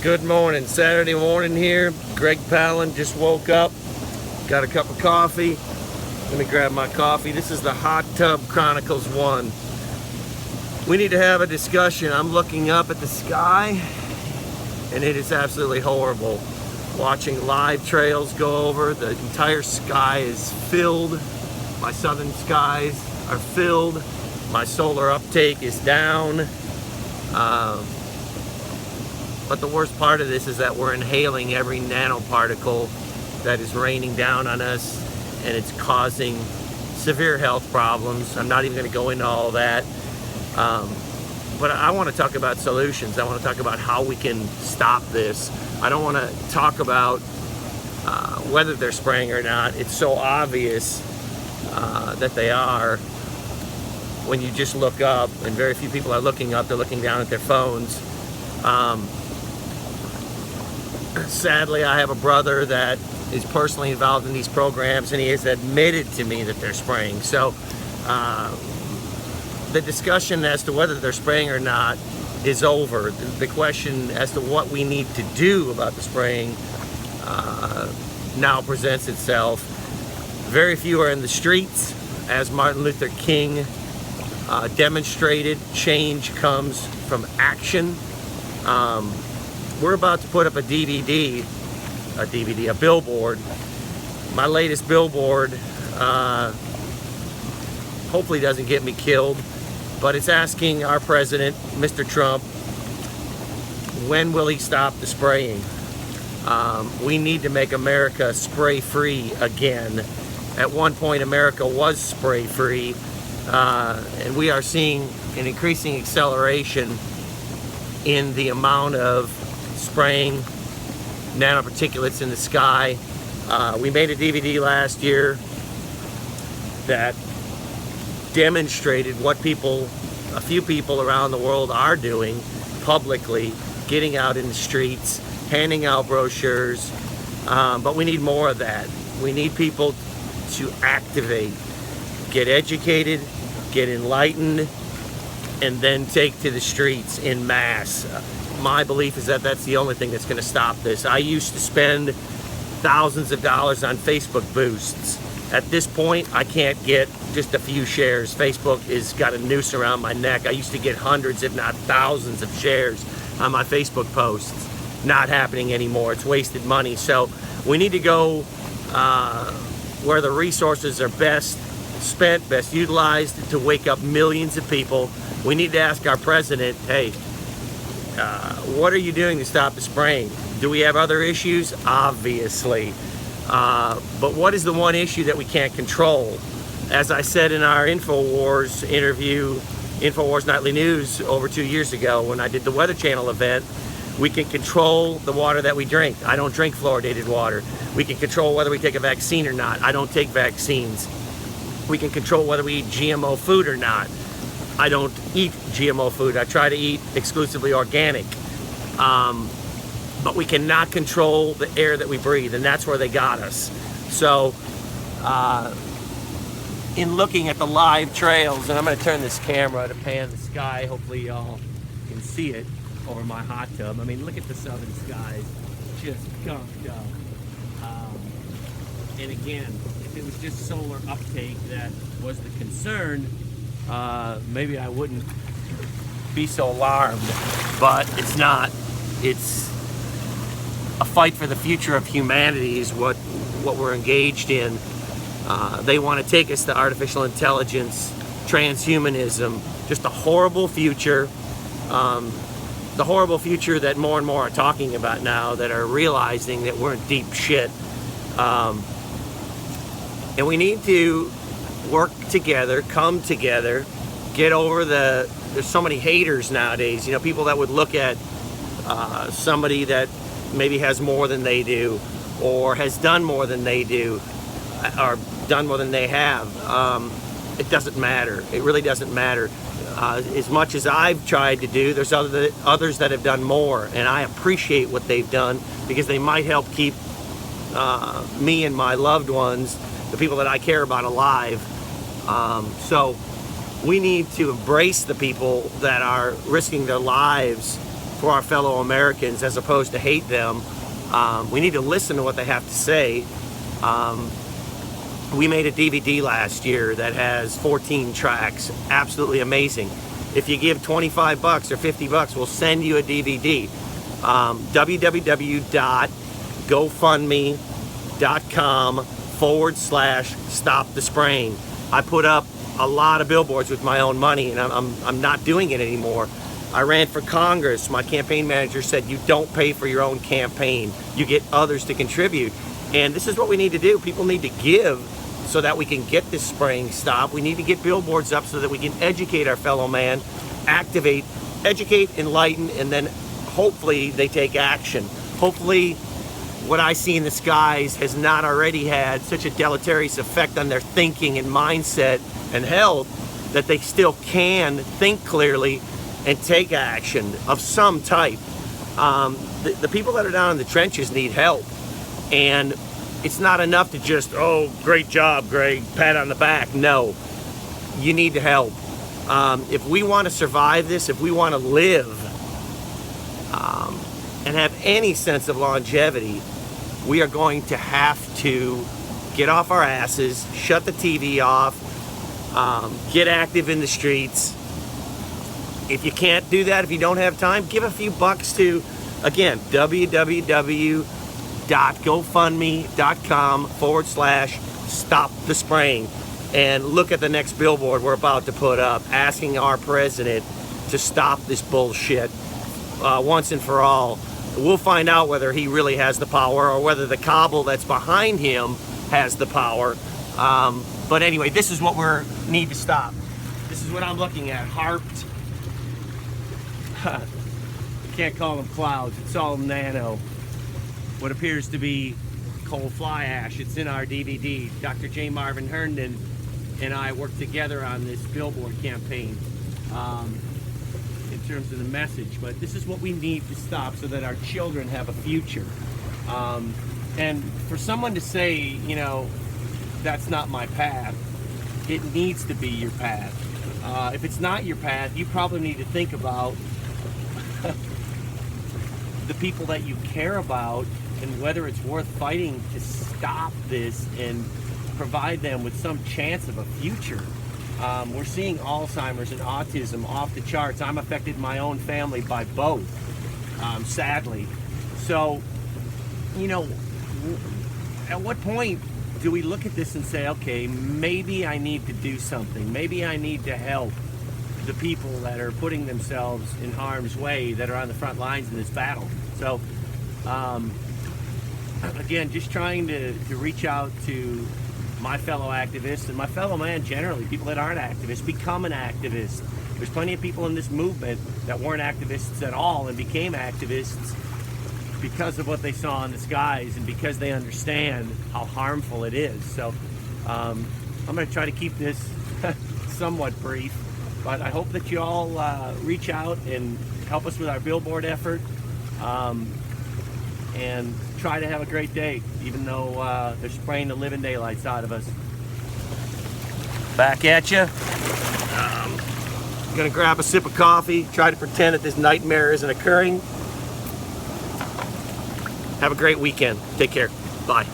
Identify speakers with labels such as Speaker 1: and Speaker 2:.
Speaker 1: Good morning, Saturday morning here. Greg Pallen just woke up, got a cup of coffee. Let me grab my coffee. This is the Hot Tub Chronicles 1. We need to have a discussion. I'm looking up at the sky and it is absolutely horrible. Watching live trails go over, the entire sky is filled. My southern skies are filled. My solar uptake is down. But the worst part of this is that we're inhaling every nanoparticle that is raining down on us, and it's causing severe health problems. I'm not even going to go into all that. But I want to talk about solutions. I want to talk about how we can stop this. I don't want to talk about whether they're spraying or not. It's so obvious that they are when you just look up, and very few people are looking up. They're looking down at their phones. Sadly, I have a brother that is personally involved in these programs, and he has admitted to me that they're spraying. So the discussion as to whether they're spraying or not is over. The question as to what we need to do about the spraying now presents itself. Very few are in the streets. As Martin Luther King demonstrated, change comes from action. We're about to put up a billboard. My latest billboard hopefully doesn't get me killed, but it's asking our president, Mr. Trump, when will he stop the spraying? We need to make America spray-free again. At one point, America was spray-free, and we are seeing an increasing acceleration in the amount of spraying nanoparticulates in the sky. We made a DVD last year that demonstrated what a few people around the world are doing publicly, getting out in the streets, handing out brochures, but we need more of that. We need people to activate, get educated, get enlightened, and then take to the streets in mass. My belief is that that's the only thing that's going to stop this. I used to spend thousands of dollars on Facebook boosts. At this point, I can't get just a few shares. Facebook has got a noose around my neck. I used to get hundreds, if not thousands of shares on my Facebook posts. Not happening anymore. It's wasted money. So we need to go where the resources are best spent, best utilized to wake up millions of people. We need to ask our president, hey, what are you doing to stop the spraying? Do we have other issues? Obviously. But what is the one issue that we can't control? As I said in our InfoWars interview, InfoWars Nightly News, over 2 years ago when I did the Weather Channel event, we can control the water that we drink. I don't drink fluoridated water. We can control whether we take a vaccine or not. I don't take vaccines. We can control whether we eat GMO food or not. I don't eat GMO food. I try to eat exclusively organic. But we cannot control the air that we breathe, and that's where they got us. So, in looking at the live trails, and I'm going to turn this camera to pan the sky. Hopefully y'all can see it over my hot tub. I mean, look at the southern skies, just gunked up. And again, if it was just solar uptake that was the concern, maybe I wouldn't be so alarmed, but it's not. It's a fight for the future of humanity is what we're engaged in. They want to take us to artificial intelligence, transhumanism, just a horrible future. The horrible future that more and more are talking about now, that are realizing that we're in deep shit. And we need to work together, come together, get over there's so many haters nowadays, you know, people that would look at somebody that maybe has more than they do, or has done more than they do, or done more than they have. It doesn't matter. It really doesn't matter. As much as I've tried to do, there's others that have done more, and I appreciate what they've done because they might help keep me and my loved ones, the people that I care about, alive. So we need to embrace the people that are risking their lives for our fellow Americans as opposed to hate them. We need to listen to what they have to say. We made a DVD last year that has 14 tracks, absolutely amazing. If you give 25 bucks or 50 bucks, we'll send you a DVD. www.gofundme.com/stop the spraying. I put up a lot of billboards with my own money, and I'm not doing it anymore. I ran for Congress. My campaign manager said, you don't pay for your own campaign. You get others to contribute. And this is what we need to do. People need to give so that we can get this spraying stopped. We need to get billboards up so that we can educate our fellow man, activate, educate, enlighten, and then hopefully they take action. Hopefully what I see in the skies has not already had such a deleterious effect on their thinking and mindset and health that they still can think clearly and take action of some type. The people that are down in the trenches need help, and it's not enough to just, oh, great job, Greg, pat on the back. No, you need to help. If we want to survive this, if we want to live and have any sense of longevity, we are going to have to get off our asses, shut the TV off, get active in the streets. If you can't do that, if you don't have time, give a few bucks to, again, www.gofundme.com/stop the spraying. And look at the next billboard we're about to put up, asking our president to stop this bullshit once and for all. We'll find out whether he really has the power or whether the cabal that's behind him has the power. But anyway, this is what we need to stop. This is what I'm looking at. Harped. Can't call them clouds. It's all nano. What appears to be coal fly ash. It's in our DVD. Dr. J. Marvin Herndon and I worked together on this billboard campaign in terms of the message. But this is what we need to stop so that our children have a future. And for someone to say, you know, that's not my path, it needs to be your path. If it's not your path, you probably need to think about the people that you care about and whether it's worth fighting to stop this and provide them with some chance of a future. We're seeing Alzheimer's and autism off the charts. I'm affected in my own family by both, sadly. So, you know, at what point do we look at this and say, okay, maybe I need to do something. Maybe I need to help the people that are putting themselves in harm's way, that are on the front lines in this battle. So, again, just trying to reach out to my fellow activists and my fellow man generally, people that aren't activists, become an activist. There's plenty of people in this movement that weren't activists at all and became activists because of what they saw in the skies and because they understand how harmful it is. So I'm going to try to keep this somewhat brief, but I hope that you all reach out and help us with our billboard effort, and try to have a great day, even though they're spraying the living daylights out of us. Back at you. Gonna grab a sip of coffee, try to pretend that this nightmare isn't occurring. Have a great weekend. Take care. Bye.